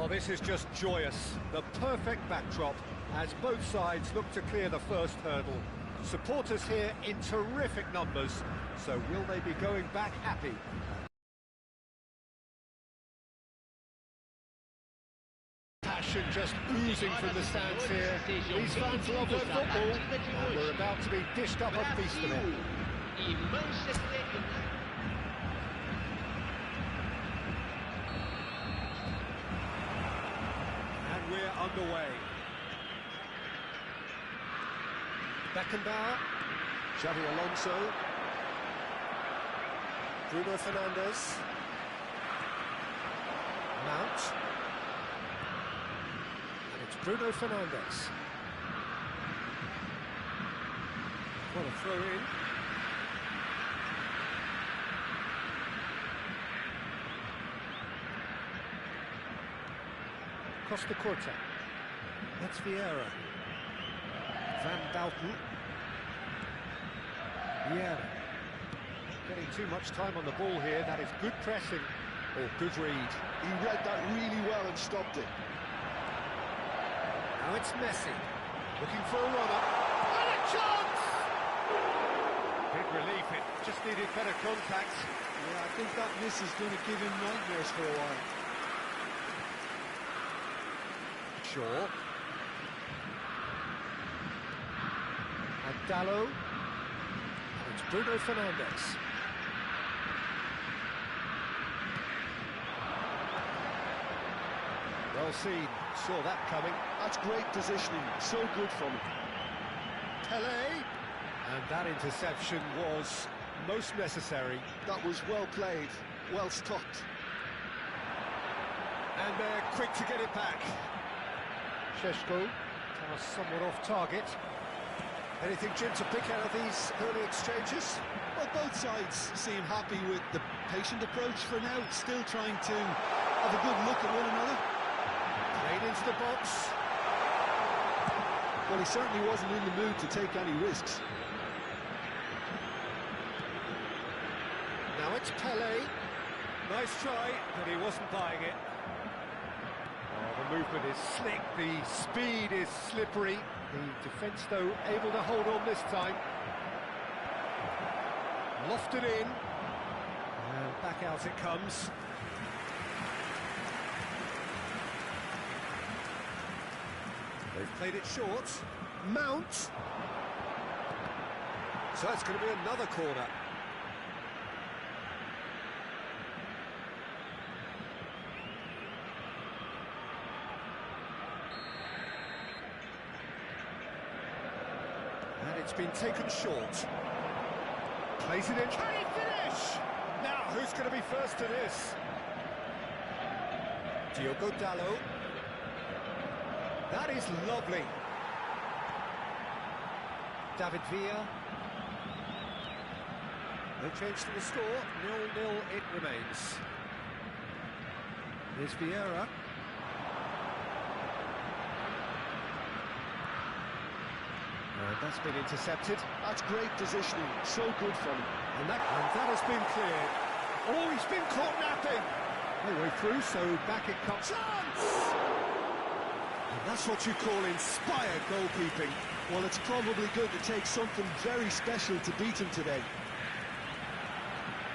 Oh, this is just joyous. The perfect backdrop as both sides look to clear the first hurdle. Supporters here in terrific numbers, so will they be going back happy? Passion just oozing from the stands here. These fans love their football, and we're about to be dished up a feast of it. And we're underway. Beckenbauer, Xavi Alonso, Bruno Fernandes, Mount, and it's Bruno Fernandes. What a throw in. Costa Corta, that's Vieira. Van Dalton. Yeah. Getting too much time on the ball here. That is good pressing. Or good read. He read that really well and stopped it. Now it's Messi. Looking for a runner. And a chance! Big relief. It just needed better contact. Yeah, I think that miss is going to give him nightmares for a while. Sure. Dallo, and it's Bruno Fernandes. Well seen, saw that coming. That's great positioning, so good from him. Pelé, and that interception was most necessary. That was well played, well stopped. And they're quick to get it back. Sheshko, somewhat off target. Anything, Jim, to pick out of these early exchanges? Well, both sides seem happy with the patient approach for now, still trying to have a good look at one another. Played into the box. Well, he certainly wasn't in the mood to take any risks. Now it's Pelé. Nice try, but he wasn't buying it. Oh, the movement is slick, the speed is slippery. The defence, though, able to hold on this time. Lofted in. And back out it comes. They've played it short. Mount. So that's going to be another corner. It's been taken short. Plays it in. Can he finish? Now, who's going to be first to this? Diogo Dallo. That is lovely. David Villa. No change to the score. 0-0 it remains. Here's Vieira. That's been intercepted. That's great positioning, so good from him. And that has been cleared. Oh, he's been caught napping. No way through, so back it comes. Chance! And that's what you call inspired goalkeeping. Well, it's probably going to take something very special to beat him today.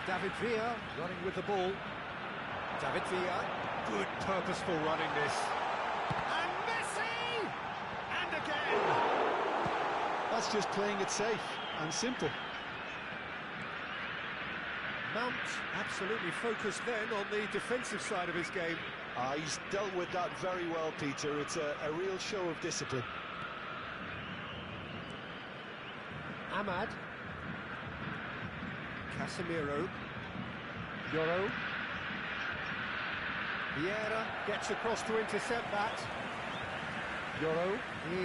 David Villa running with the ball. David Villa, good purposeful running this. And Messi! And again! That's just playing it safe and simple. Mount absolutely focused then on the defensive side of his game. He's dealt with that very well, Peter. It's a real show of discipline. Ahmad. Casemiro. Yoro. Vieira gets across to intercept that. Yoro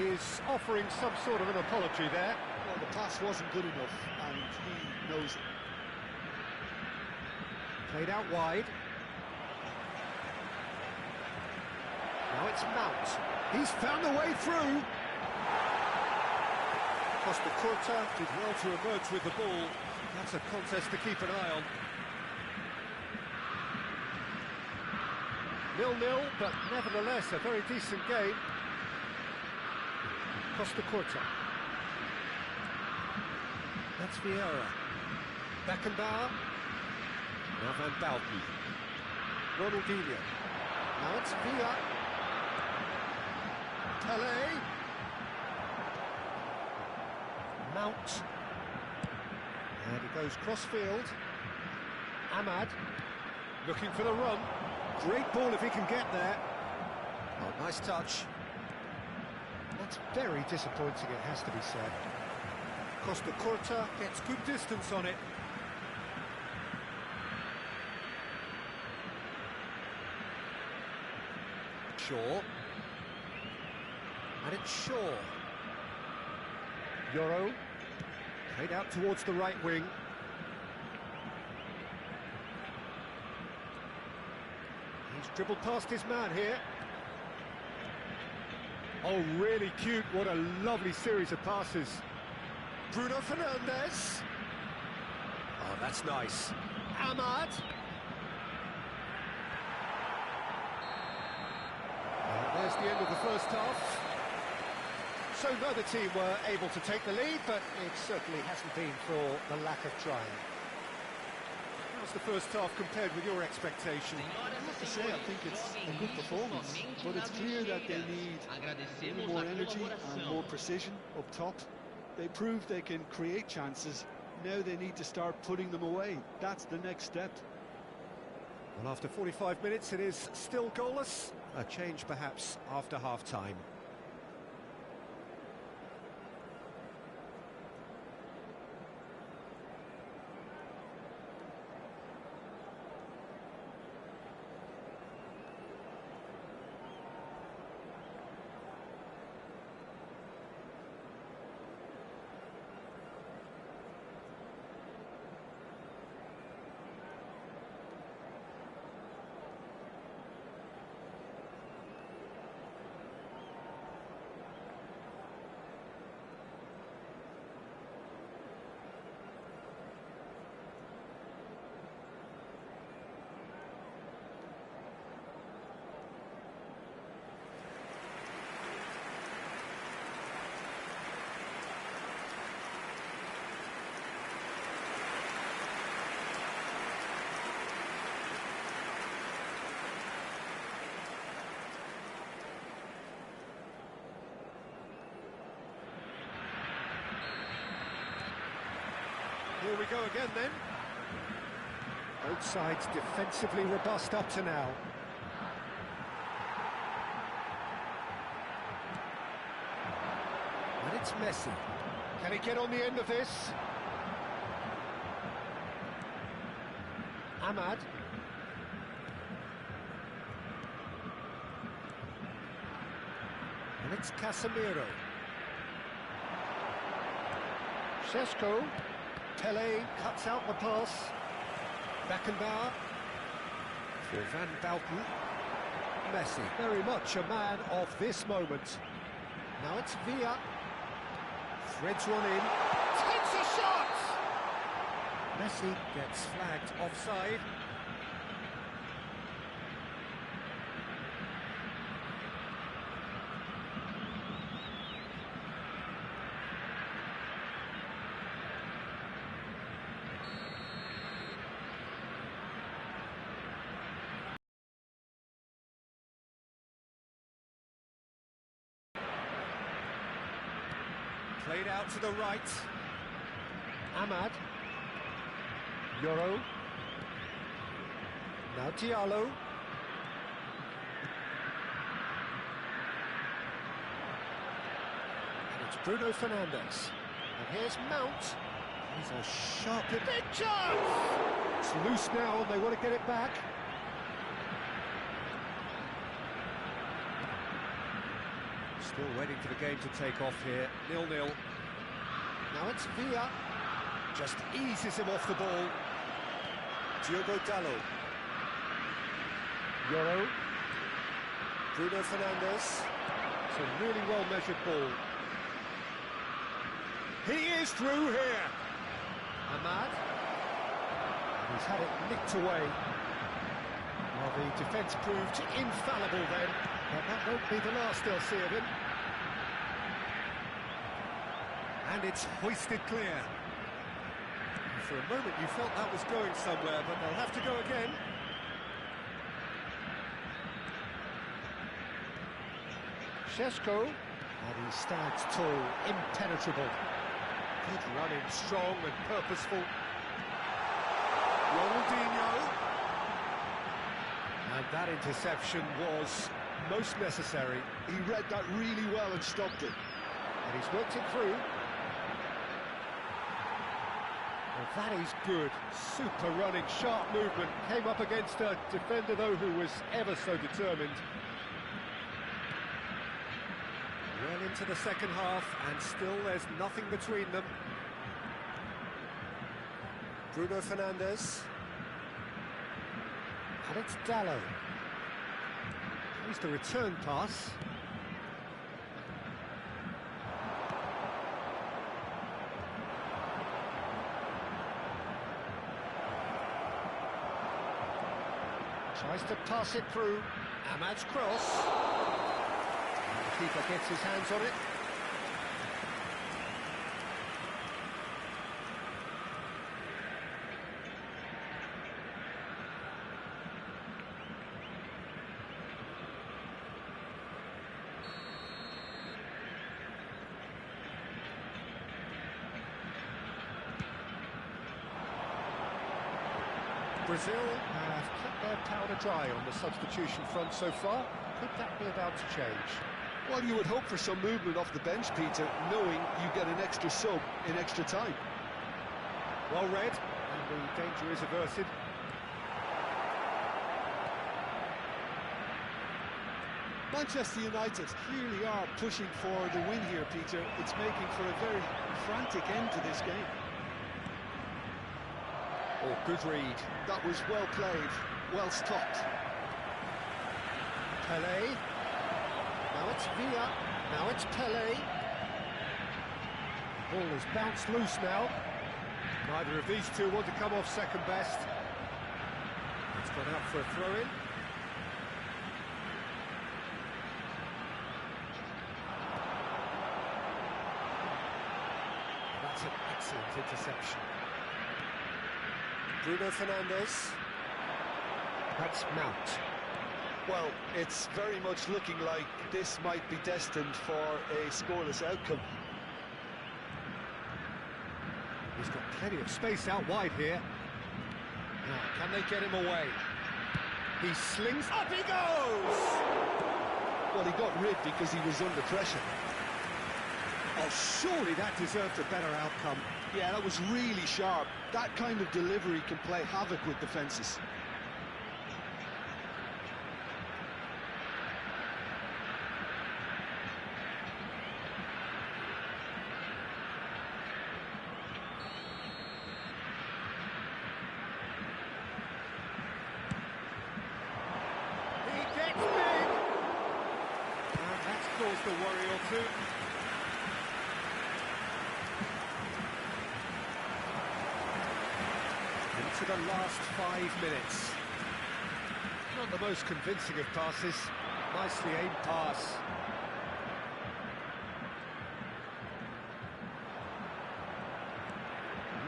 is offering some sort of an apology there. Well, the pass wasn't good enough, and he knows it. Played out wide. Now it's Mount. He's found a way through. Costa Corta did well to emerge with the ball. That's a contest to keep an eye on. 0-0, but nevertheless a very decent game. Costa Corta. That's Vieira. Beckenbauer. Now Van Balken. Ronaldinho. Now it's Villa. Pele. Mount. And he goes cross-field. Ahmad. Looking for the run. Great ball if he can get there. Oh, nice touch. That's very disappointing, it has to be said. Costa Corta gets good distance on it. Shaw. And it's Shaw. Euro. Played out towards the right wing. He's dribbled past his man here. Oh, really cute. What a lovely series of passes. Bruno Fernandes. Oh, that's nice. Ahmad. And there's the end of the first half. So neither team were able to take the lead, but it certainly hasn't been for the lack of trying. How's the first half compared with your expectation? I have to say, I think it's a good performance, but it's clear that they need more energy and more precision up top. They proved they can create chances. Now they need to start putting them away. That's the next step. Well, after 45 minutes, it is still goalless. A change, perhaps, after half-time. Here we go again then. Both sides defensively robust up to now. And it's Messi. Can he get on the end of this? Ahmad. And it's Casemiro. Šeško. Pele cuts out the pass. Beckenbauer for Van Balken. Messi, very much a man of this moment. Now it's Villa. Threads one in. Takes a shot! Messi gets flagged offside. Played out to the right. Ahmad. Euro. Now Diallo. And it's Bruno Fernandes. And here's Mount. He's a sharp big chance! It's loose now and they want to get it back. Still waiting for the game to take off here. 0-0. Now it's Villa. Just eases him off the ball. Diogo Dalot. Euro. Bruno Fernandes. It's a really well-measured ball. He is through here. Ahmad. And he's had it nicked away. Well, the defence proved infallible then, but that won't be the last they'll see of him. And it's hoisted clear. For a moment you felt that was going somewhere, but they'll have to go again. Šeško, and he stands tall, impenetrable. Good running, strong and purposeful. Ronaldinho. And that interception was most necessary. He read that really well and stopped it. And he's worked it through. Well, that is good. Super running, sharp movement. Came up against a defender, though, who was ever so determined. Well into the second half, and still there's nothing between them. Bruno Fernandes. And it's Dallo. Here's the return pass. Tries to pass it through. Ahmad's cross. And the keeper gets his hands on it. Brazil have kept their powder dry on the substitution front so far. Could that be about to change? Well, you would hope for some movement off the bench, Peter, knowing you get an extra sub in extra time. Well read, and the danger is averted. Manchester United clearly are pushing for the win here, Peter. It's making for a very frantic end to this game. Oh, good read. That was well played, well stopped. Pelé. Now it's Villa. Now it's Pelé. Ball is bounced loose now. Neither of these two want to come off second best. It's gone out for a throw-in. That's an excellent interception. Bruno Fernandes. That's Mount. Well, it's very much looking like this might be destined for a scoreless outcome. He's got plenty of space out wide here. Now, can they get him away? He slings, up he goes! Well, he got rid because he was under pressure. Oh, surely that deserved a better outcome. Yeah, that was really sharp. That kind of delivery can play havoc with defences. He gets big! And that's caused a worry or two. To the last 5 minutes. Not the most convincing of passes. Nicely aimed pass.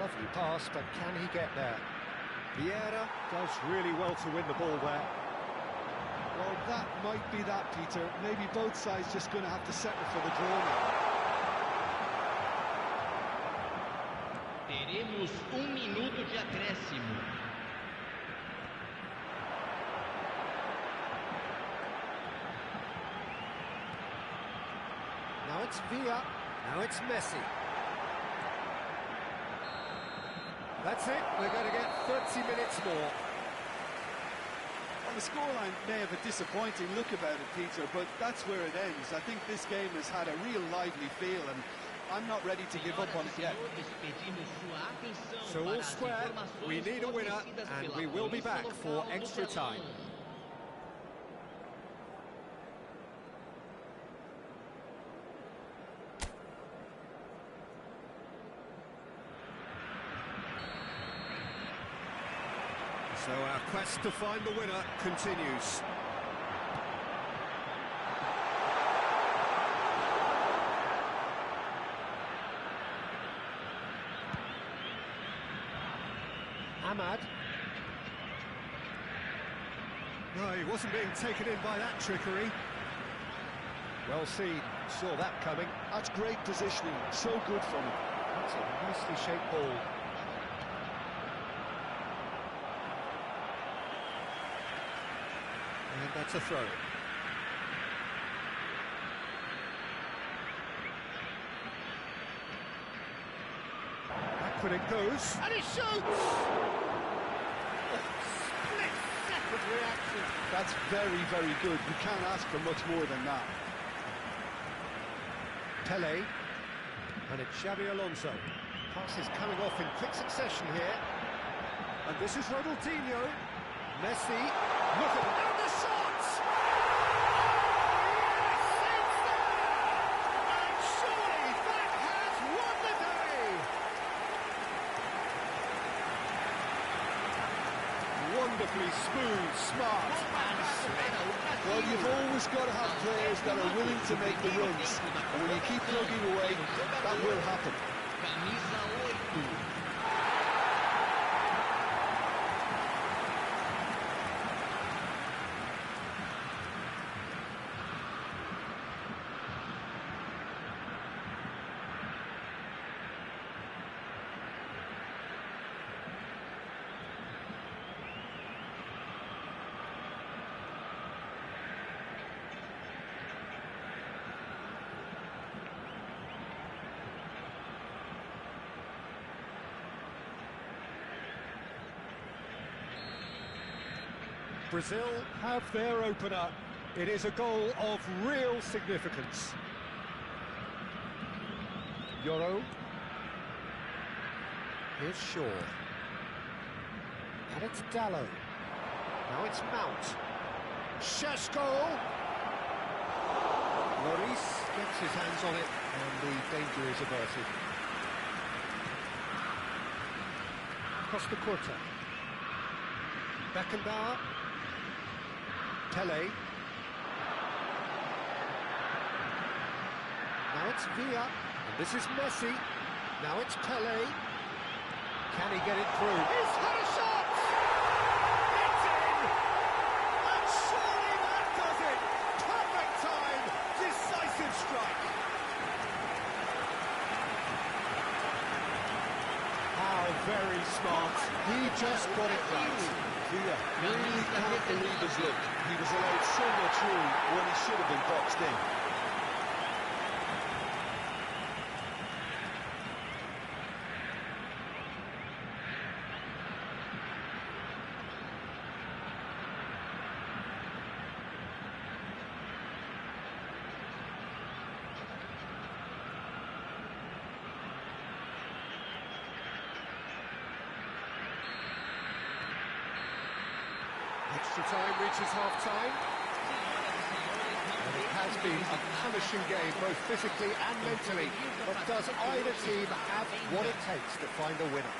Lovely pass, but can he get there? Vieira does really well to win the ball there. Well, that might be that, Peter. Maybe both sides just going to have to settle for the draw now. Teremos minuto de acréscimo. Now it's Villa. Now it's Messi. That's it. We're going to get 30 minutes more. Well, the scoreline may have a disappointing look about it, Peter, but that's where it ends. I think this game has had a real lively feel, and I'm not ready to give up on it yet. So all square, we need a winner, and we will be back for extra time. So our quest to find the winner continues. Ahmad. No, he wasn't being taken in by that trickery. Well seen, saw that coming. That's great positioning, so good from him. That's a nicely shaped ball. And that's a throw. Back when it goes. And he shoots! Split-second reaction. That's very, very good. You can't ask for much more than that. Pele. And it's Xabi Alonso. Passes coming off in quick succession here. And this is Ronaldinho. Messi. Look at it. And the shots! Yes, it's there! And surely that has won the day! Wonderfully smooth, smart, and slick. Well, you've always got to have players that are willing to make the runs. And when you keep plugging away, that will happen. Camisa 8. Brazil have their opener. It is a goal of real significance. Euro. Here's Shaw. And it's Dallo. Now it's Mount. Šeško. Lloris gets his hands on it and the danger is averted. Costa Curta. Beckenbauer. Pele. Now it's Villa, and this is Messi. Now it's Pele. Can he get it through? He's had a shot! It's in! And surely that does it! Perfect time! Decisive strike! How very smart. He just got it right. Villa really can't believe his luck. He was allowed so much room when he should have been boxed in. Extra time reaches half-time. And it has been a punishing game, both physically and mentally. But does either team have what it takes to find a winner?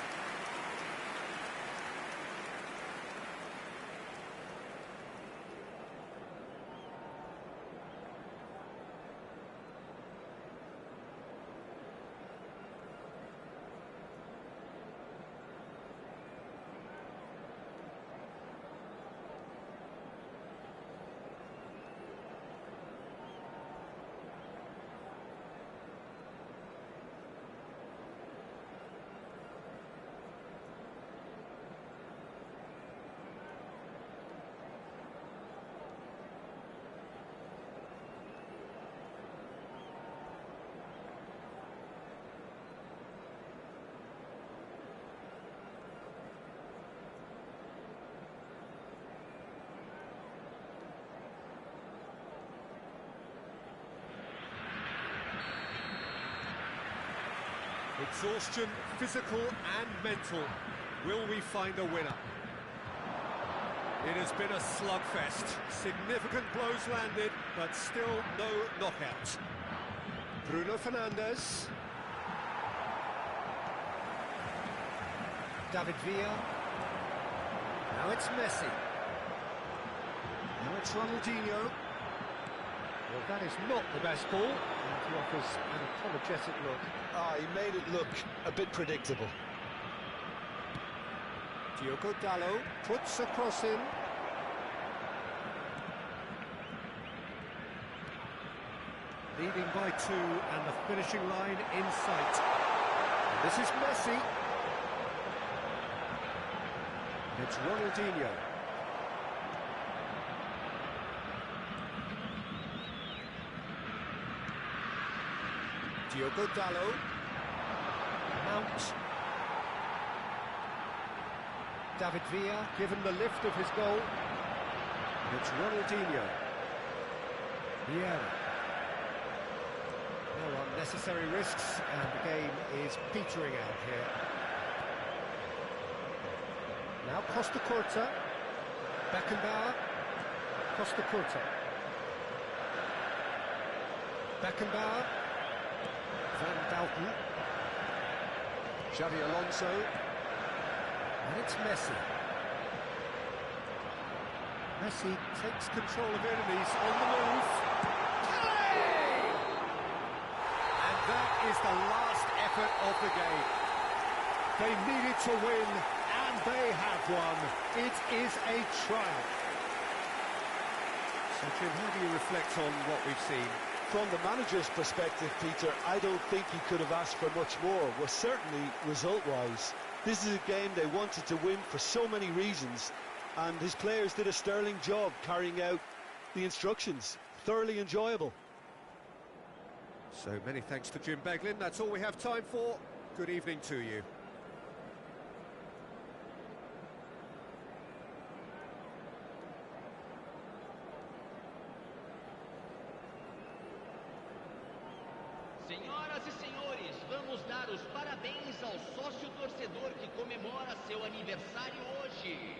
Exhaustion, physical and mental. Will we find a winner? It has been a slugfest. Significant blows landed, but still no knockout. Bruno Fernandes. David Villa. Now it's Messi. Now it's Ronaldinho. Well, that is not the best ball, and he offers an apologetic look. He made it look a bit predictable. Diogo Dalot puts a cross in. Leading by 2, and the finishing line in sight. And this is Messi. And it's Ronaldinho. Diogo Dalot. Mount. David Villa given the lift of his goal. And it's Ronaldinho. Vieira. No unnecessary risks, and the game is petering out here. Now Costa Curta. Beckenbauer. Costa Curta. Beckenbauer. Van Dalton. Xavi Alonso. And it's Messi. Messi takes control of enemies on the move. And that is the last effort of the game. They needed to win, and they have won. It is a triumph. So, Jim, how do you reflect on what we've seen? From the manager's perspective, Peter, I don't think he could have asked for much more. Well, certainly result-wise. This is a game they wanted to win for so many reasons, and his players did a sterling job carrying out the instructions. Thoroughly enjoyable. So many thanks to Jim Beglin. That's all we have time for. Good evening to you. Senhoras e senhores, vamos dar os parabéns ao sócio torcedor que comemora seu aniversário hoje.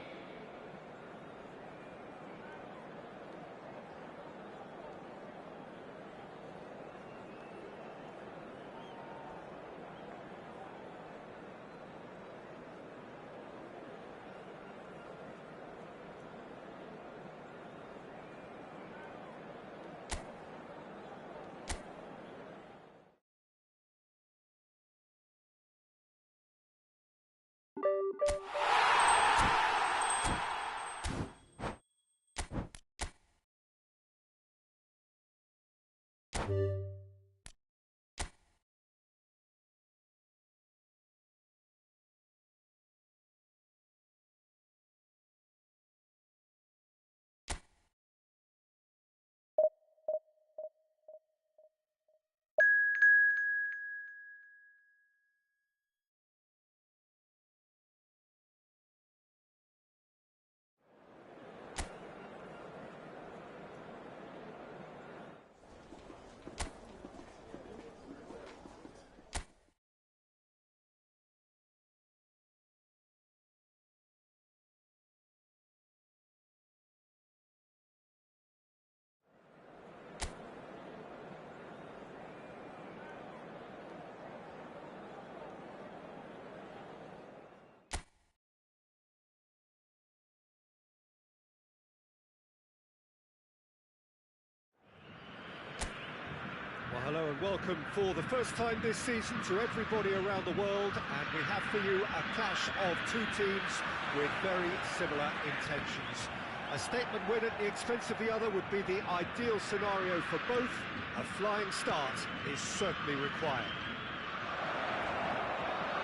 Well, hello and welcome for the first time this season to everybody around the world, and we have for you a clash of two teams with very similar intentions. A statement win at the expense of the other would be the ideal scenario for both. A flying start is certainly required.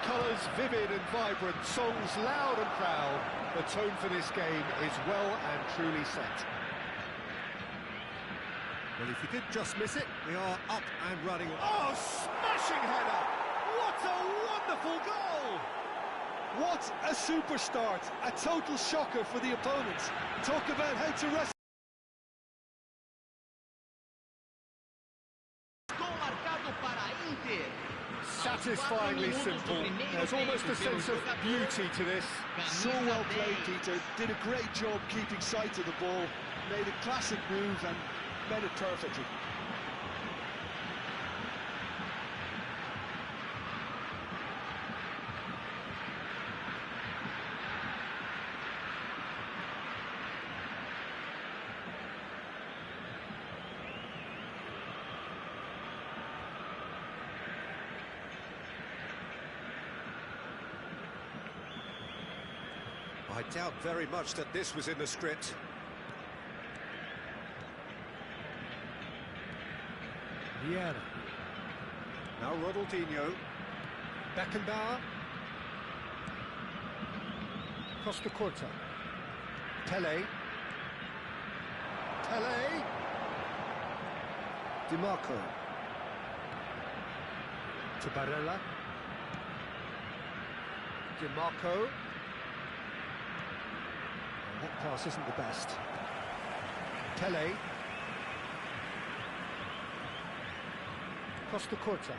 Colours vivid and vibrant, songs loud and proud. The tone for this game is well and truly set. Well, if you did just miss it, we are up and running. Oh, smashing header! What a wonderful goal! What a super start! A total shocker for the opponents. Talk about how to rest. Gol marcado para Inter. Satisfyingly simple. There's almost a sense of beauty to this. So well played, Peter. Did a great job keeping sight of the ball. Made a classic move and made it perfectly. I doubt very much that this was in the script. Vieira. Now Ronaldinho. Beckenbauer. Costa Curta. Pele. Pele. Di Marco. To Barella. Di Marco. That pass isn't the best. Pele. Costa Curta.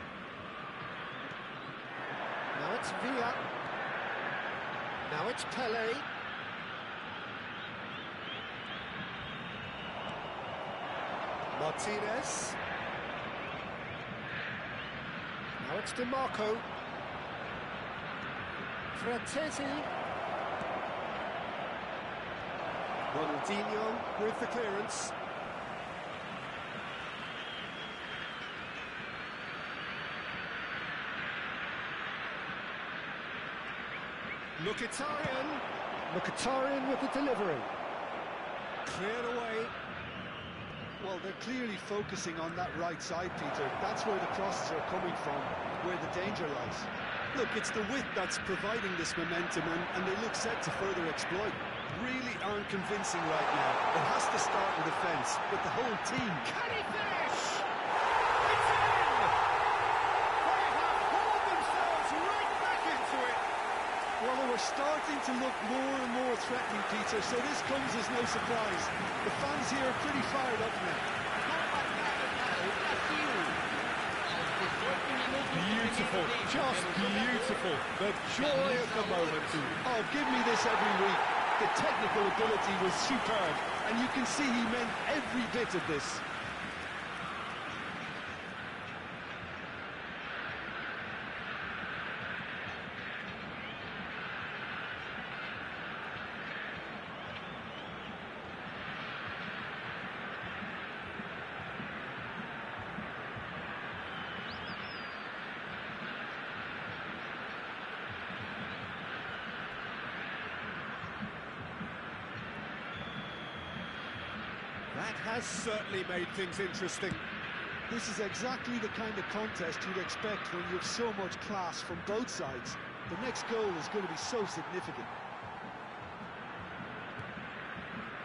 Now it's Villa. Now it's Pele. Martinez. Now it's Di Marco. Frattesi. Ronaldinho with the clearance. Mkhitaryan with the delivery. Cleared away. Well, they're clearly focusing on that right side, Peter. That's where the crosses are coming from, where the danger lies. Look, it's the width that's providing this momentum, and they look set to further exploit. Really aren't convincing right now. It has to start in defence, but the whole team... Can he finish? It's in! They have hauled themselves right back into it. Well, they were starting to look more and more threatening, Peter, so this comes as no surprise. The fans here are pretty fired up now. Beautiful, just beautiful. The joy of the moment. Oh, give me this every week. The technical ability was superb, and you can see he meant every bit of this. That has certainly made things interesting. This is exactly the kind of contest you'd expect when you have so much class from both sides. The next goal is going to be so significant.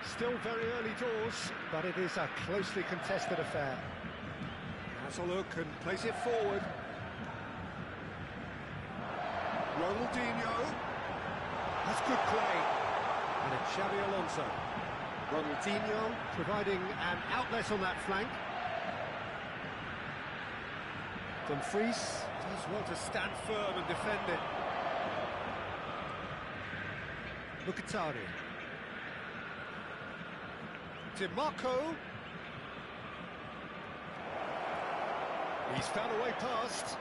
Still very early doors, but it is a closely contested affair. Has a look and plays it forward. Ronaldinho. That's good play. And it's Xabi Alonso. Ronaldinho providing an outlet on that flank. Dumfries does well to stand firm and defend it. Mkhitaryan. Di Marco. He's found a way past.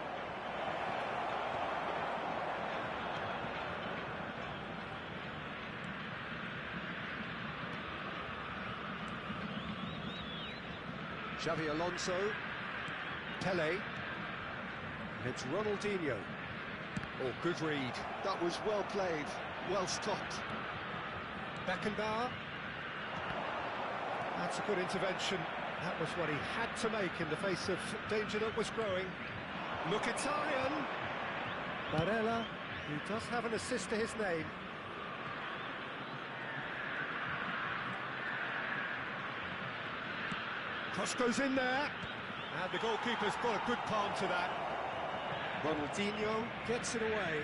Xabi Alonso. Pele. It's Ronaldinho. Oh, good read. That was well played, well stopped. Beckenbauer. That's a good intervention. That was what he had to make in the face of danger that was growing. Mkhitaryan. Barella, who does have an assist to his name. Cross goes in there. And the goalkeeper's got a good palm to that. Ronaldinho gets it away.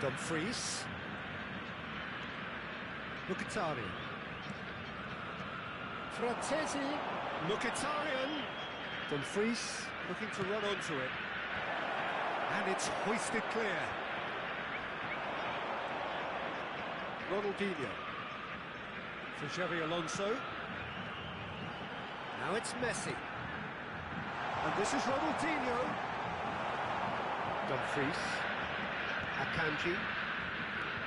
Dumfries. Mkhitaryan. Frattesi. Mkhitaryan. Dumfries looking to run onto it. And it's hoisted clear. Ronaldinho. For Xabi Alonso. Now it's Messi. And this is Ronaldinho. Dumfries. Akanji.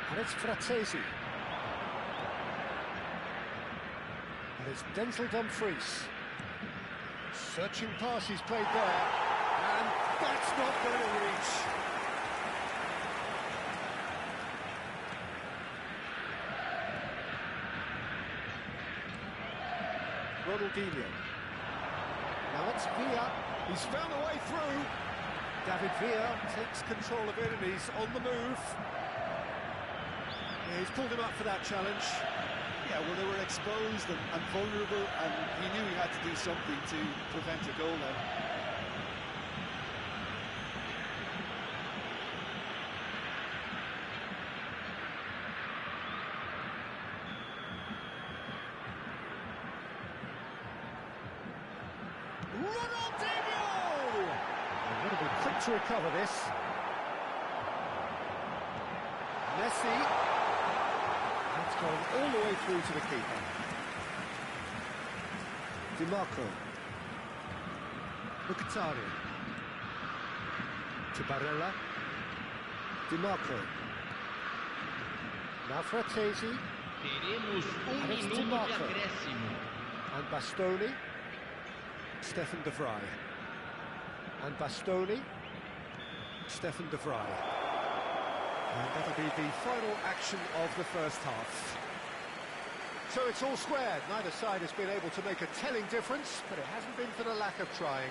And it's Frattesi. And it's Denzel Dumfries. Searching pass he's played there. And That's not going to reach. Ronaldinho. Now it's Villa. He's found a way through. David Villa takes control of it and he's on the move. Yeah, he's pulled him up for that challenge. Yeah, well, they were exposed and vulnerable, and he knew he had to do something to prevent a goal there. Ronaldinho! They're going to be quick to recover this. Messi. That's gone all the way through to the keeper. DiMarco. Mkhitaryan. To Barella. DiMarco. Now Fratesi. Teremos And it's minuto de DiMarco. acréscimo. And Bastoni. Stefan de Vrij. And Bastoni. Stefan de Vrij. And that'll be the final action of the first half. So it's all squared. Neither side has been able to make a telling difference, but it hasn't been for the lack of trying.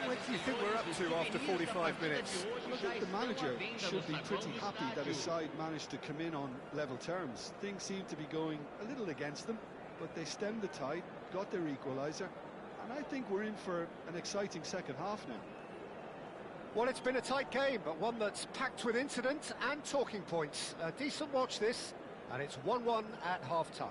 What do you think we're up to after 45 minutes? Well, I think the manager should be pretty happy that his side managed to come in on level terms. Things seem to be going a little against them, but they stemmed the tide, got their equaliser, and I think we're in for an exciting second half now. Well, it's been a tight game, but one that's packed with incident and talking points. A decent watch this, and it's 1-1 at half-time.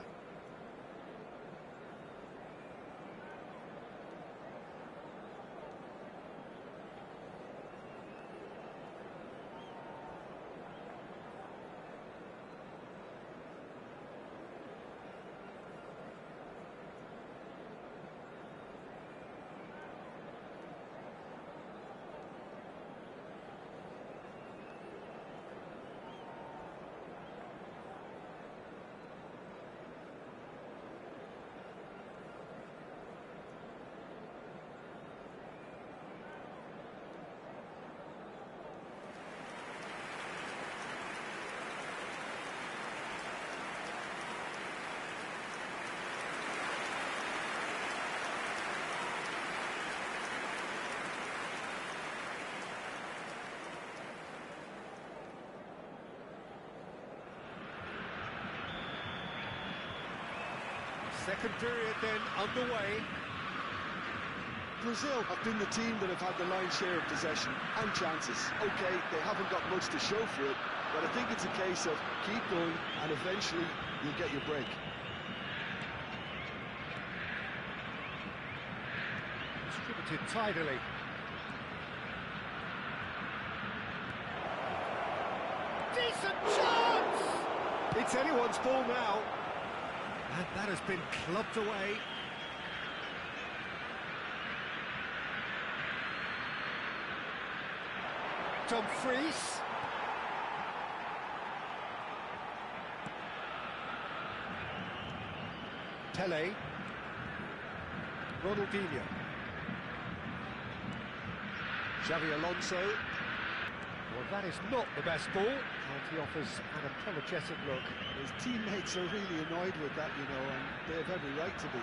Second period then underway. Brazil have been the team that have had the lion's share of possession and chances. Okay, they haven't got much to show for it, but I think it's a case of keep going and eventually you'll get your break. Distributed tidily. Decent chance! It's anyone's ball now. And that has been clubbed away. Dumfries. Pele. Ronaldinho. Xavi Alonso. Well, that is not the best ball, and he offers an apologetic look. His teammates are really annoyed with that, you know, and they have every right to be.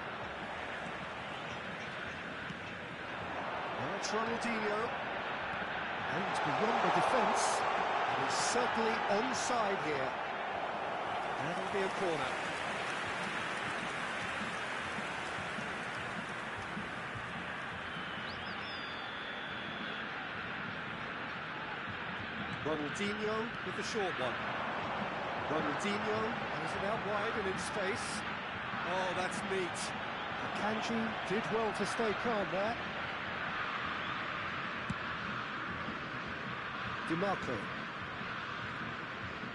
That's Ronaldinho. And it's beyond the defence. And he's certainly onside here. That'll be a corner. Ronaldinho with the short one. Ronaldinho has it out wide and in space. Oh, that's neat. Akanji did well to stay calm there. DiMarco.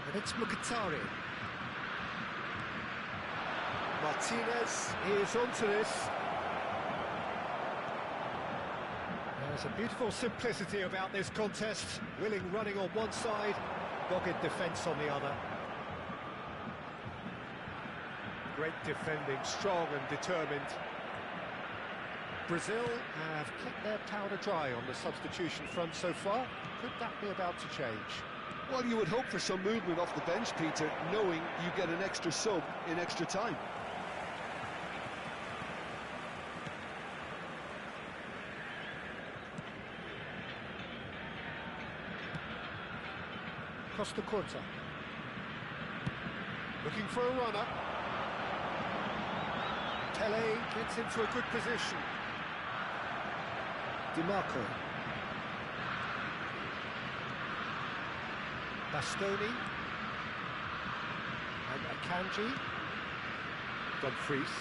And it's Mkhitaryan. Martinez is onto this. There's a beautiful simplicity about this contest. Willing running on one side, dogged defence on the other. Great defending, strong and determined. Brazil have kept their powder dry on the substitution front so far. Could that be about to change? Well, you would hope for some movement off the bench, Peter, knowing you get an extra sub in extra time. Costa Curta. Looking for a runner. Pele gets into a good position. DiMarco. Bastoni. And Akanji. Dumfries.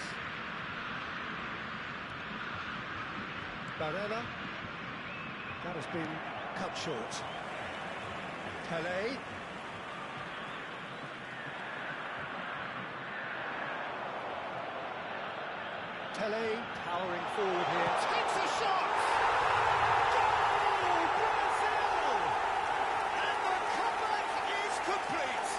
Barella. That has been cut short. Pele. Pele powering forward here. Takes a shot! Goal! Brazil! And the comeback is complete!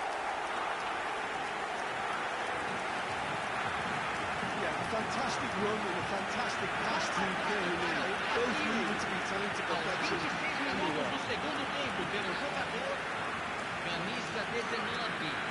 Yeah, a fantastic run and a fantastic pass to Koulibaly. Both needed to be timed to perfection. 26 minutos do segundo tempo pelo jogador, camisa 19.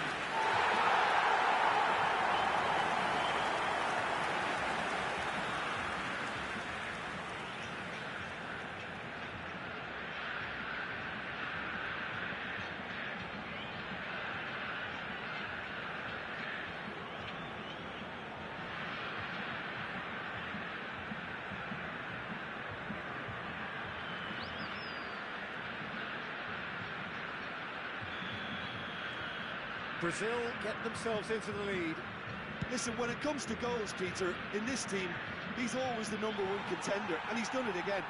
Brazil get themselves into the lead. Listen, when it comes to goals, Peter, in this team, he's always the #1 contender, and he's done it again.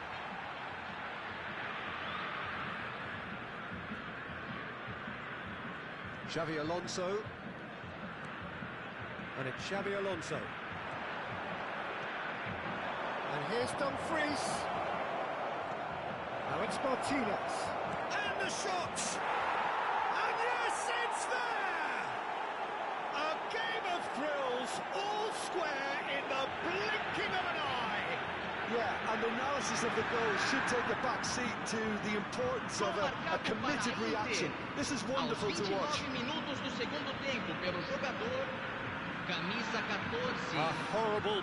Xavi Alonso. And it's Xavi Alonso. And here's Dumfries. Now it's Martinez. And the shot! And yes, it's there! A game of thrills, all square in the blinking of an eye. Yeah, and the analysis of the goal should take a back seat to the importance of a committed reaction. This is wonderful to watch. 29 minutos do segundo tempo pelo jogador, camisa 14. A horrible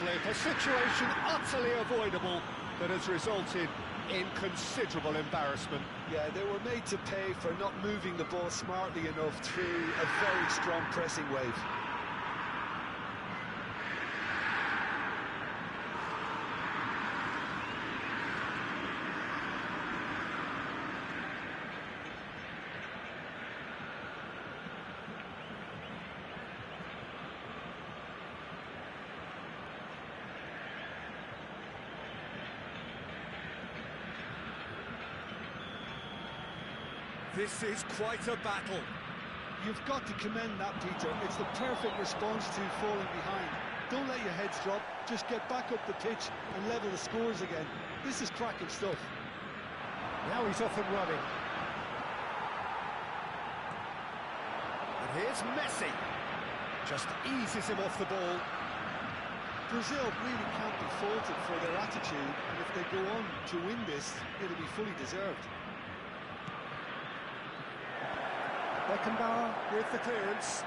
blip, a situation utterly avoidable that has resulted in considerable embarrassment. Yeah, they were made to pay for not moving the ball smartly enough through a very strong pressing wave. This is quite a battle. You've got to commend that, Peter. It's the perfect response to falling behind. Don't let your heads drop. Just get back up the pitch and level the scores again. This is cracking stuff. Now he's off and running. And here's Messi. Just eases him off the ball. Brazil really can't be faulted for their attitude, and if they go on to win this, it'll be fully deserved. Beckenbauer with the clearance.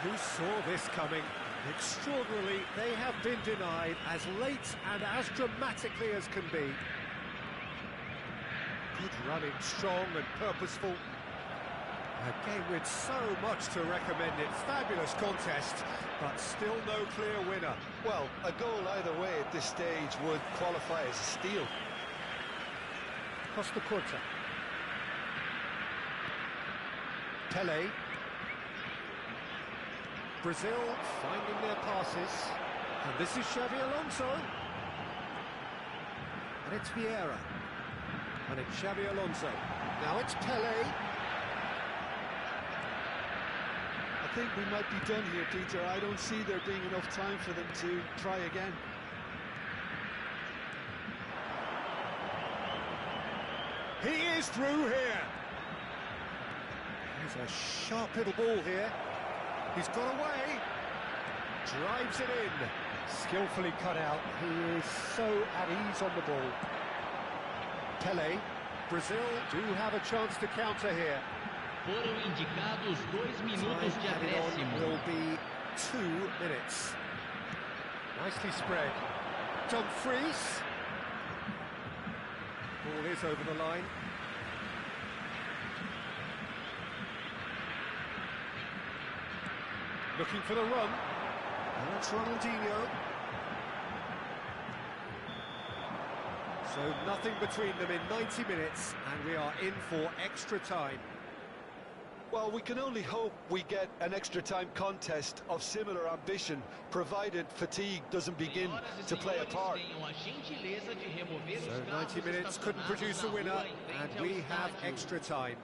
Who saw this coming? Extraordinarily, they have been denied as late and as dramatically as can be. Good running, strong and purposeful. A game with so much to recommend it. Fabulous contest, but still no clear winner. Well, a goal either way at this stage would qualify as a steal. Costa Curta. Pele. Brazil finding their passes. And this is Xavi Alonso. And it's Vieira. And it's Xavi Alonso. Now it's Pele. I think we might be done here, Peter. I don't see there being enough time for them to try again. He is through here. There's a sharp little ball here. He's got away. Drives it in. Skillfully cut out. He is so at ease on the ball. Pelé. Brazil do have a chance to counter here. Foram indicados 2 minutos de acréscimo. Will be 2 minutes. Nicely spread. Dumfries. Ball is over the line. Looking for the run. And that's Ronaldinho. So nothing between them in 90 minutes, and we are in for extra time. Well, we can only hope we get an extra time contest of similar ambition, provided fatigue doesn't begin to play a part. So 90 minutes couldn't produce a winner, and we have extra time.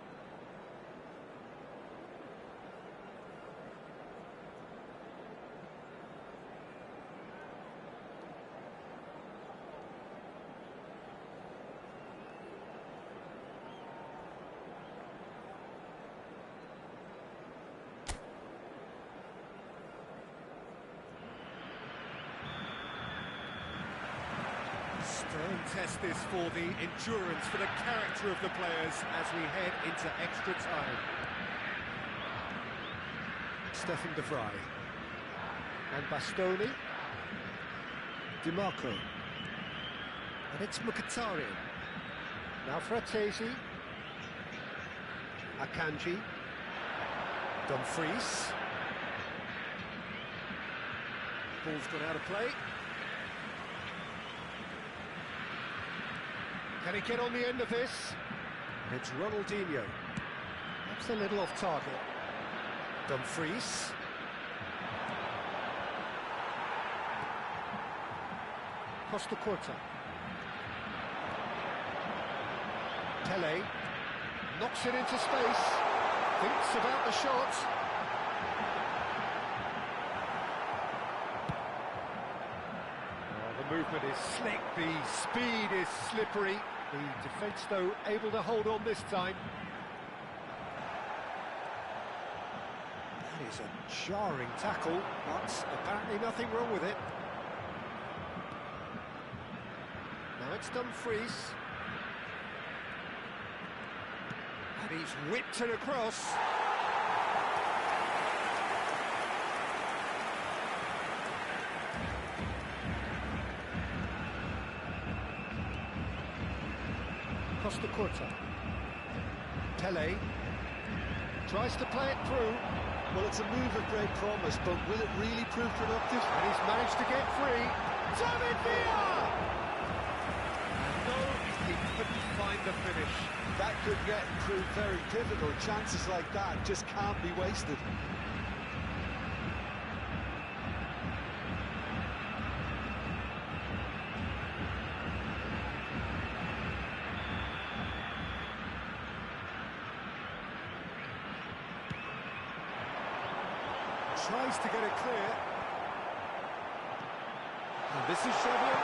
Strong test this for the endurance, for the character of the players as we head into extra time. Stefan de Vrij. And Bastoni. DiMarco. And it's Mkhitaryan. Now Fratesi. Akanji. Dumfries. Ball's gone out of play. Can he get on the end of this? It's Ronaldinho. That's a little off target. Dumfries. Costa Curta. Pelé. Knocks it into space. Thinks about the shot. Oh, the movement is slick. The speed is slippery. The defence, though, able to hold on this time. That is a jarring tackle, but apparently nothing wrong with it. Now it's Dumfries. And he's whipped it across. Costa Curta. Pelé tries to play it through. Well, it's a move of great promise, but will it really prove productive? And he's managed to get free. David Villa! No, he couldn't find the finish. That could prove very pivotal. Chances like that just can't be wasted. Tries to get it clear. And this is Shevlin.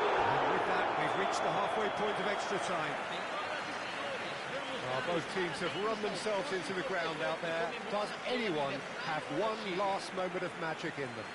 And with that, we've reached the halfway point of extra time. Both teams have run themselves into the ground out there. Does anyone have one last moment of magic in them?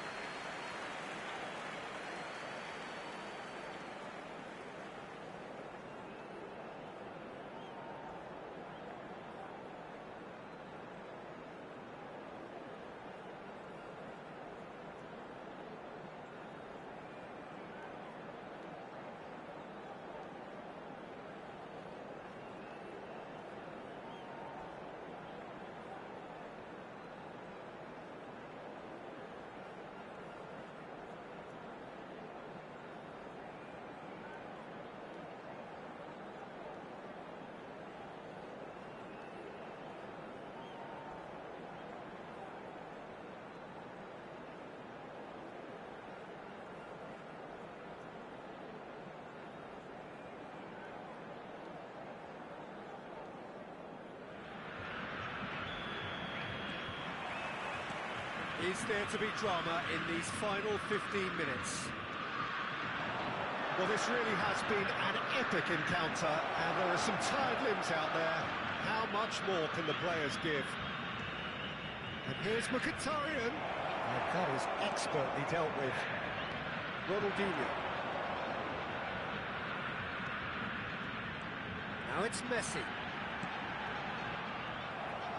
Is there to be drama in these final 15 minutes? Well, this really has been an epic encounter, and there are some tired limbs out there. How much more can the players give? And here's Mkhitaryan. that is expertly dealt with. Ronaldinho. Now it's Messi.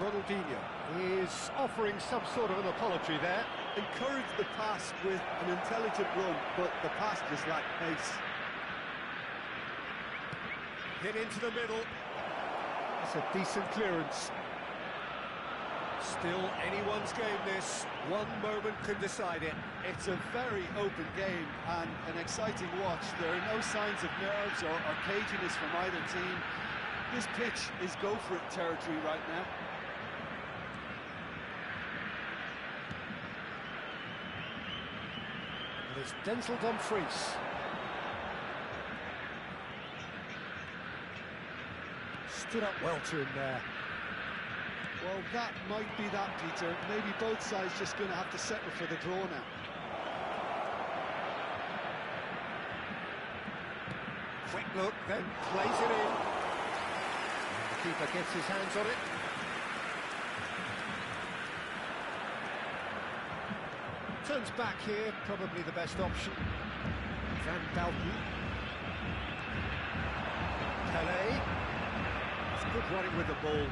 Ronaldinho is offering some sort of an apology there. Encouraged the pass with an intelligent run, but the pass just lacked pace. Hit into the middle. That's a decent clearance. Still anyone's game this. One moment can decide it. It's a very open game and an exciting watch. There are no signs of nerves or caginess from either team. This pitch is go-for-it territory right now. And it's Denzel Dumfries. Stood up well to him there. Well, that might be that, Peter. Maybe both sides just going to have to settle for the draw now. Quick look, then plays it in. The keeper gets his hands on it. Turns back here, probably the best option. Van Dalton. Pelé. It's good running with the ball.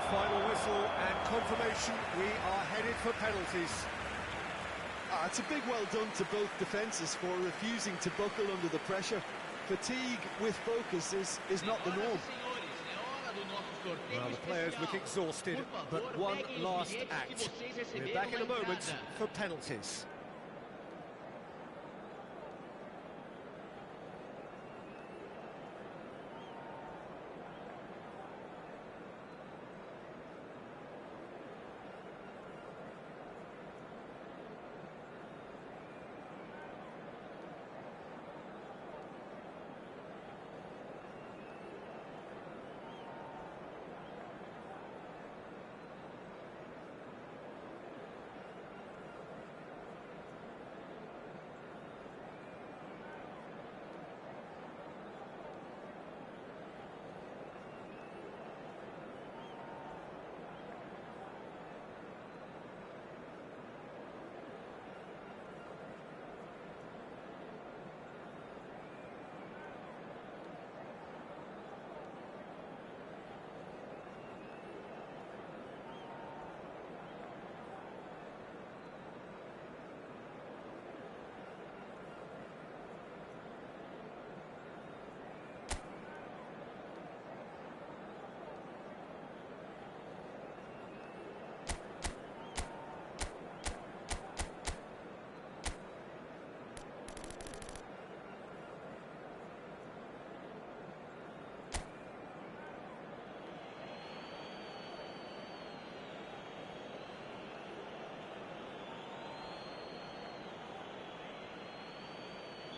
Final whistle and confirmation, we are headed for penalties. It's a big well done to both defences for refusing to buckle under the pressure. Fatigue with focus is not the norm. Well, the players look exhausted, but one last act. We're back in a moment for penalties.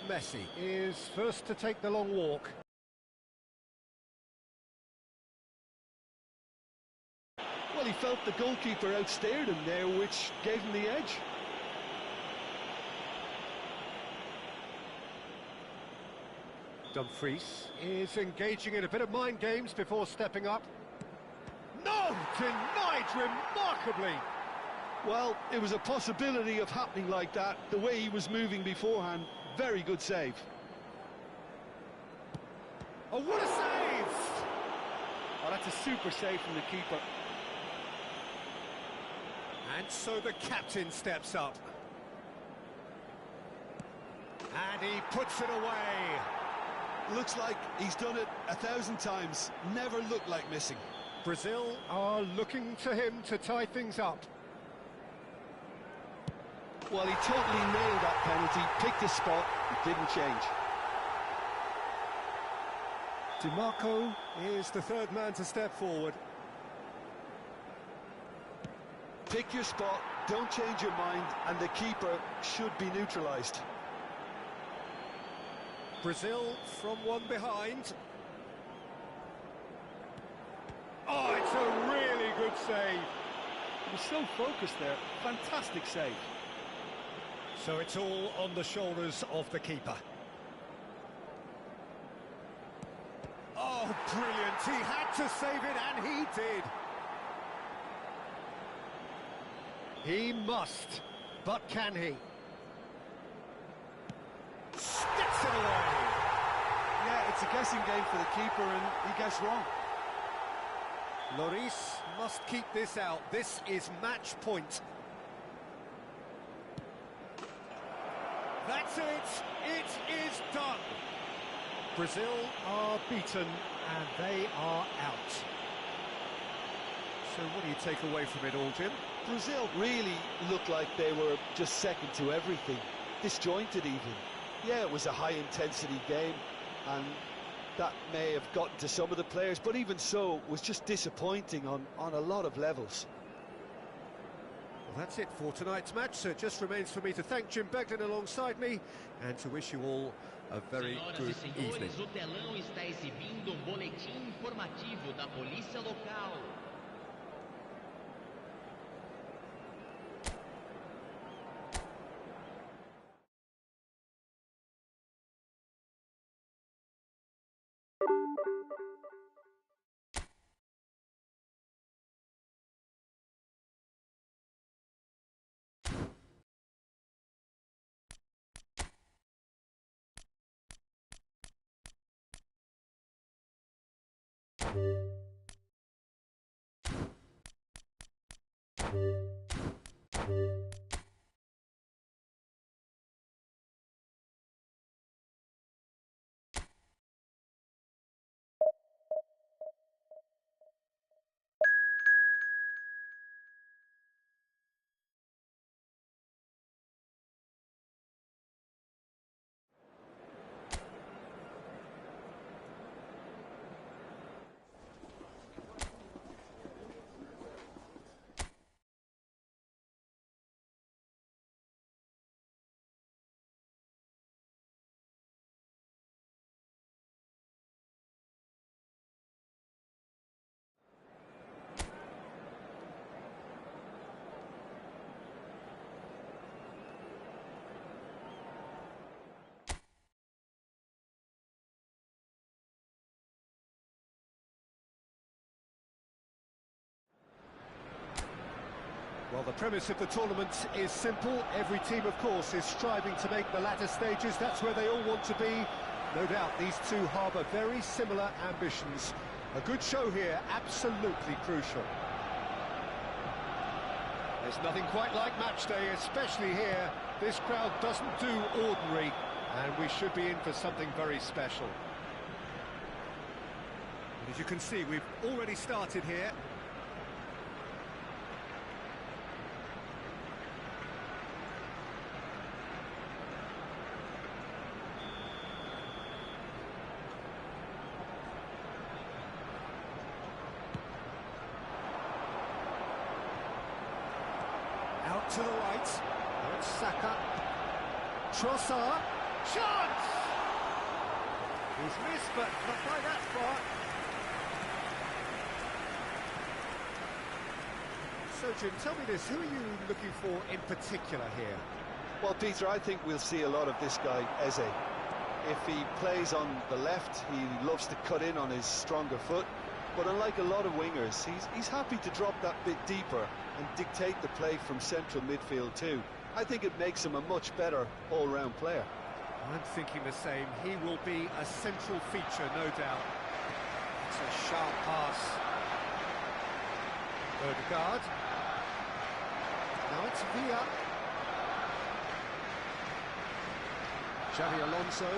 Messi is first to take the long walk. Well, he felt the goalkeeper outstared him there, which gave him the edge. Dumfries is engaging in a bit of mind games before stepping up. No! Denied remarkably! Well, it was a possibility of happening like that, the way he was moving beforehand. Very good save. Oh, what a save! Oh, that's a super save from the keeper. And so the captain steps up. And he puts it away. Looks like he's done it 1,000 times. Never looked like missing. Brazil are looking to him to tie things up. Well, he totally nailed that penalty, picked his spot, it didn't change. DiMarco is the third man to step forward. Pick your spot, don't change your mind, and the keeper should be neutralised. Brazil from one behind. Oh, it's a really good save. He was so focused there, fantastic save. So it's all on the shoulders of the keeper. Oh, brilliant. He had to save it, and he did. He must, but can he? Sticks it away! Yeah, it's a guessing game for the keeper, and he gets wrong. Lloris must keep this out. This is match point. That's it! It is done! Brazil are beaten, and they are out. So what do you take away from it all, Jim? Brazil really looked like they were just second to everything, disjointed even. Yeah, it was a high-intensity game, and that may have gotten to some of the players, but even so, it was just disappointing on a lot of levels. Well, that's it for tonight's match, so it just remains for me to thank Jim Beglin alongside me, and to wish you all a very good evening. O telão está exibindo boletim informativo da polícia local. Well, the premise of the tournament is simple. Every team, of course, is striving to make the latter stages. That's where they all want to be. No doubt these two harbour very similar ambitions. A good show here, absolutely crucial. There's nothing quite like match day, especially here. This crowd doesn't do ordinary, and we should be in for something very special. And as you can see, we've already started here. Out to the right. Now it's Saka. Trossard. Chance! He's missed, but not by that far. So, Jim, tell me this. Who are you looking for in particular here? Well, Peter, I think we'll see a lot of this guy, Eze. If he plays on the left, he loves to cut in on his stronger foot. But unlike a lot of wingers, he's happy to drop that bit deeper and dictate the play from central midfield too. I think it makes him a much better all-round player. I'm thinking the same. He will be a central feature, no doubt. It's a sharp pass. Odegaard. Now it's Villa. Xavi Alonso.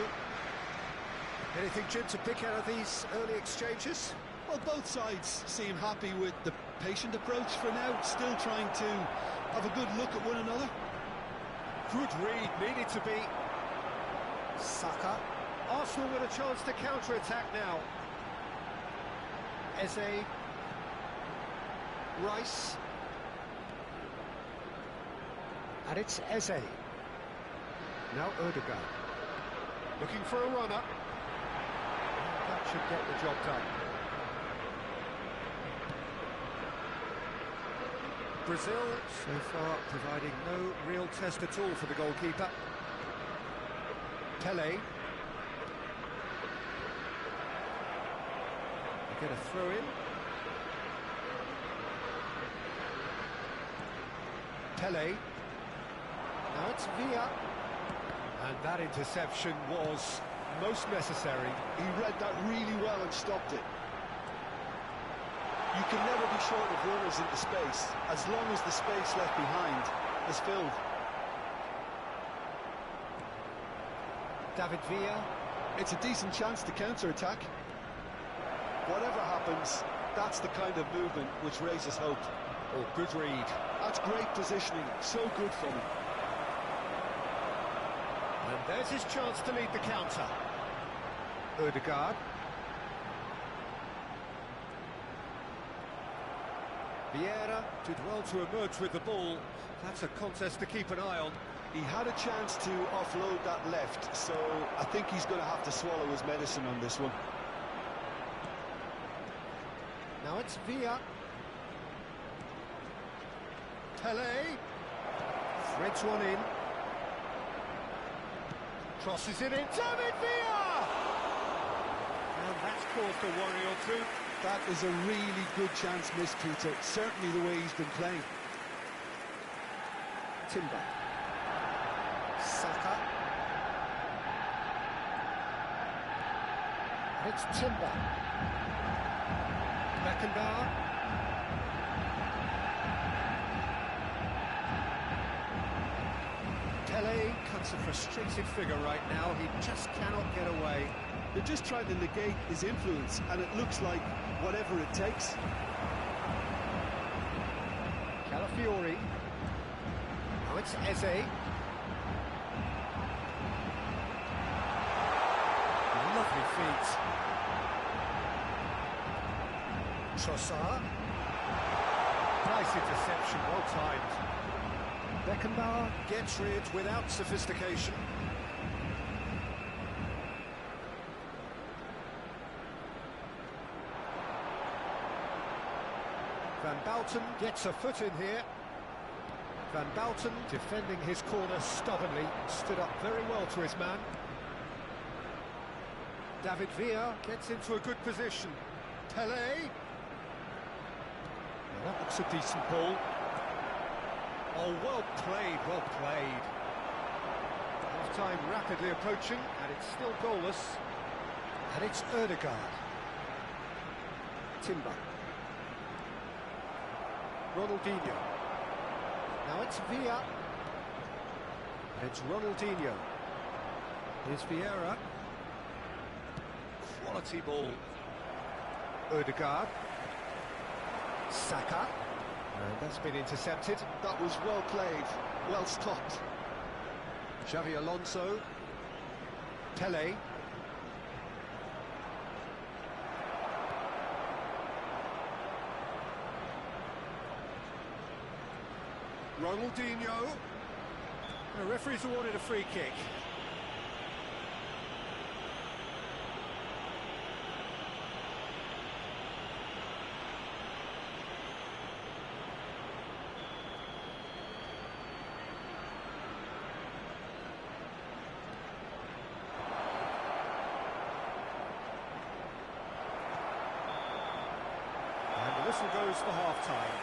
Anything, Jim, to pick out of these early exchanges? Well, both sides seem happy with the patient approach for now, still trying to have a good look at one another. Good read, needed to be. Saka. Arsenal with a chance to counter-attack now. Eze. Rice. And it's Eze. Now Odegaard. Looking for a runner. That should get the job done. Brazil, so far, providing no real test at all for the goalkeeper. Pele. They get a throw in. Pele. Now it's Villa. And that interception was most necessary. He read that really well and stopped it. You can never be short of runners into space, as long as the space left behind is filled. David Villa. It's a decent chance to counter-attack. Whatever happens, that's the kind of movement which raises hope. Oh, good read. That's great positioning, so good from him. And there's his chance to lead the counter. Odegaard. Vieira did well to emerge with the ball. That's a contest to keep an eye on. He had a chance to offload that left, so I think he's going to have to swallow his medicine on this one. Now it's Villa. Pele. Threads one in. Crosses it in. David Villa! And that's caused a worry or two. That is a really good chance missed, Peter. Certainly the way he's been playing. Timber. Saka. And it's Timber. Beckenbauer. Pele cuts a frustrated figure right now. He just cannot get away. They're just trying to negate his influence, and it looks like whatever it takes. Calafiori. Now it's Eze. Lovely feet. Trossard. Nice interception, well timed. Beckenbauer gets rid without sophistication. Van Bouten gets a foot in here. Van Bouten defending his corner stubbornly, stood up very well to his man. David Villa gets into a good position. Pele. Well, that looks a decent ball. Oh, well played, well played. Half-time rapidly approaching, and it's still goalless. And it's Odegaard. Timber. Ronaldinho. Now it's Villa. It's Ronaldinho. Here's Vieira. Quality ball. Odegaard. Saka. And that's been intercepted. That was well played, well stopped. Xavi Alonso. Pele. Ronaldinho. The referee's awarded a free kick. And the whistle goes for half-time.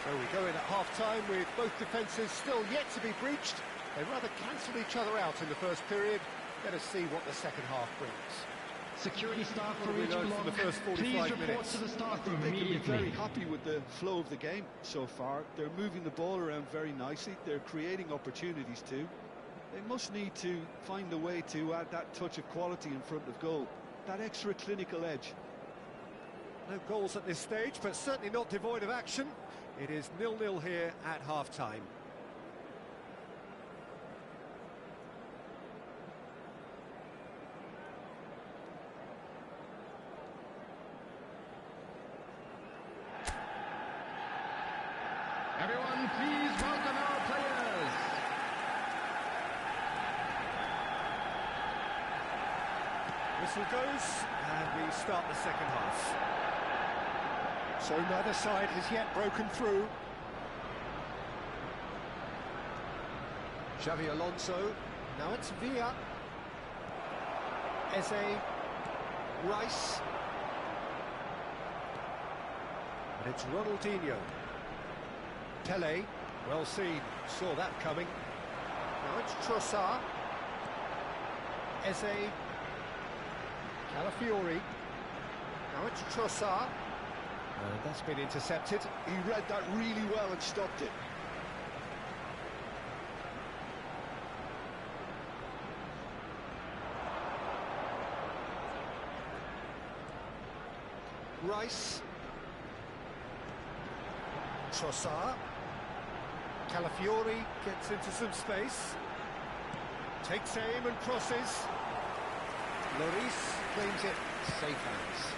So we go in at half-time with both defences still yet to be breached. They rather cancelled each other out in the first period. Let us see what the second half brings. Security staff for We each learned block, from the first 45 please report minutes. to the staff room They can be very immediately. happy with the flow of the game so far. They're moving the ball around very nicely. They're creating opportunities too. They must need to find a way to add that touch of quality in front of goal. That extra clinical edge. No goals at this stage, but certainly not devoid of action. It is 0-0 here at half-time. Everyone, please welcome our players. Whistle goes, and we start the second half. So neither side has yet broken through. Xavi Alonso. Now it's Villa. Eze. Rice. And it's Ronaldinho. Pele. Well seen, saw that coming. Now it's Trossard. Eze. Calafiori. Now it's Trossard. And that's been intercepted. He read that really well and stopped it. Rice. Trossard. Calafiori gets into some space. Takes aim and crosses. Lloris claims it. Safe hands.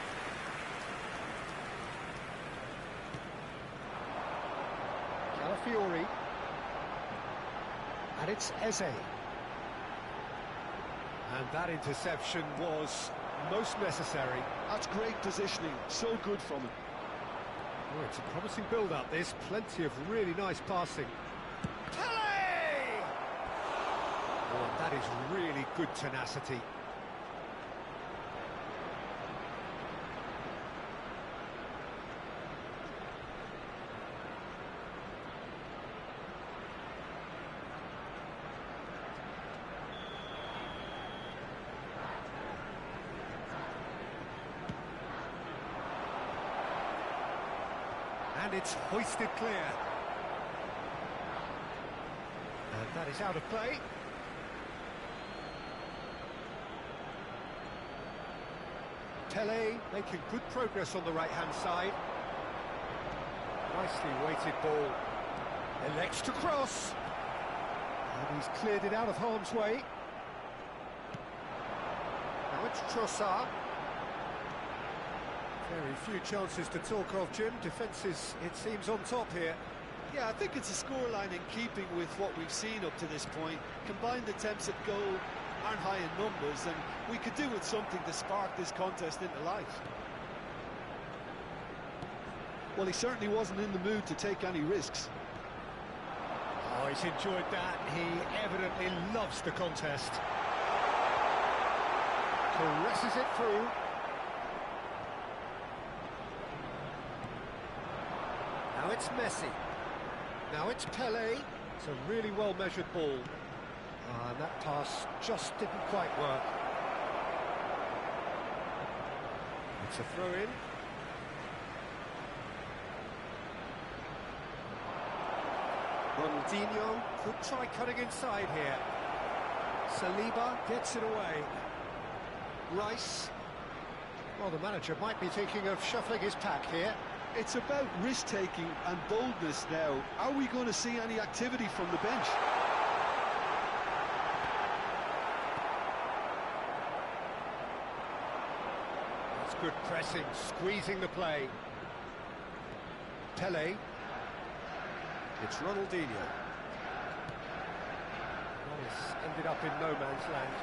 Calafiori. And it's Eze. And that interception was most necessary. That's great positioning, so good from him. Oh, it's a promising build-up, this. Plenty of really nice passing. Pele! Oh, that is really good tenacity. And it's hoisted clear. And that is out of play. Pele making good progress on the right-hand side. Nicely weighted ball. Elects to cross. And he's cleared it out of harm's way. Now it's Trossard. Very few chances to talk of, Jim. Defences, it seems, on top here. Yeah, I think it's a scoreline in keeping with what we've seen up to this point. Combined attempts at goal aren't high in numbers, and we could do with something to spark this contest into life. Well, he certainly wasn't in the mood to take any risks. Oh, he's enjoyed that. He evidently loves the contest. Caresses it through. Now it's Messi. Now it's Pele. It's a really well-measured ball. And that pass just didn't quite work. It's a throw-in. Ronaldinho could try cutting inside here. Saliba gets it away. Rice. Well, the manager might be thinking of shuffling his pack here. It's about risk-taking and boldness now. Are we going to see any activity from the bench? That's good pressing, squeezing the play. Pele. It's Ronaldinho. Well, it's ended up in no man's land.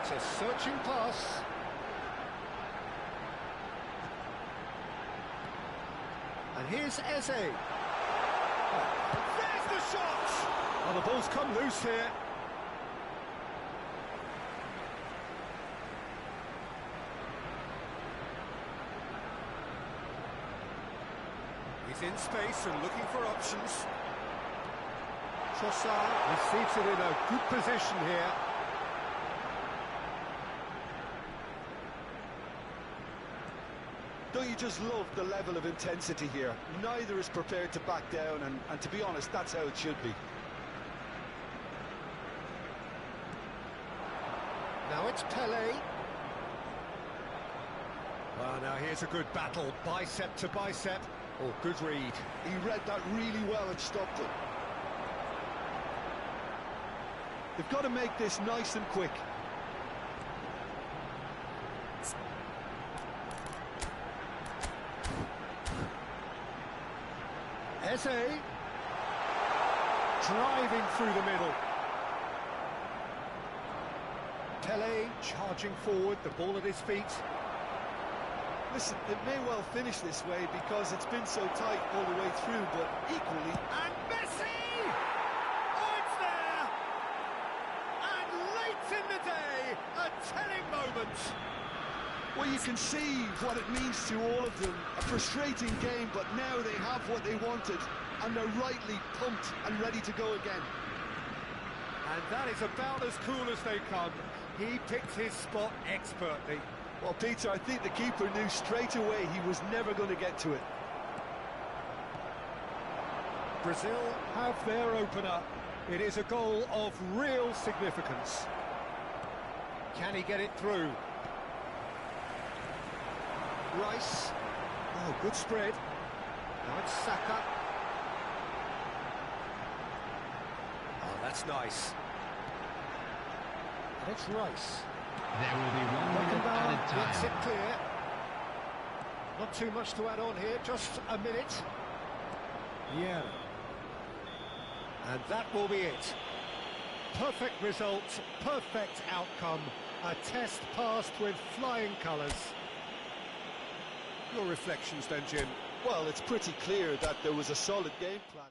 It's a searching pass. And here's Eze. Oh, there's the shot! Oh, the ball's come loose here. He's in space and looking for options. Trossard receives it in a good position here. Don't you just love the level of intensity here? Neither is prepared to back down, and to be honest, that's how it should be. Now it's Pele. Well, now here's a good battle, bicep to bicep. Oh, good read. He read that really well and stopped it. They've got to make this nice and quick. Eze driving through the middle. Pele charging forward, the ball at his feet. Listen, it may well finish this way because it's been so tight all the way through, but equally... And Messi! Oh, it's there! And late in the day, a telling moment. Well, you can see what it means to all of them. A frustrating game, but now they have what they wanted, and they're rightly pumped and ready to go again. And that is about as cool as they come. He picked his spot expertly. Well, Peter, I think the keeper knew straight away he was never going to get to it. Brazil have their opener. It is a goal of real significance. Can he get it through? Rice. Oh, good spread. Now it's Saka. Oh, that's nice. And it's Rice. There will be 1 minute added time. Gets it clear. Not too much to add on here, just a minute. Yeah. And that will be it. Perfect result, perfect outcome. A test passed with flying colours. Your reflections then, Jim? Well, it's pretty clear that there was a solid game plan.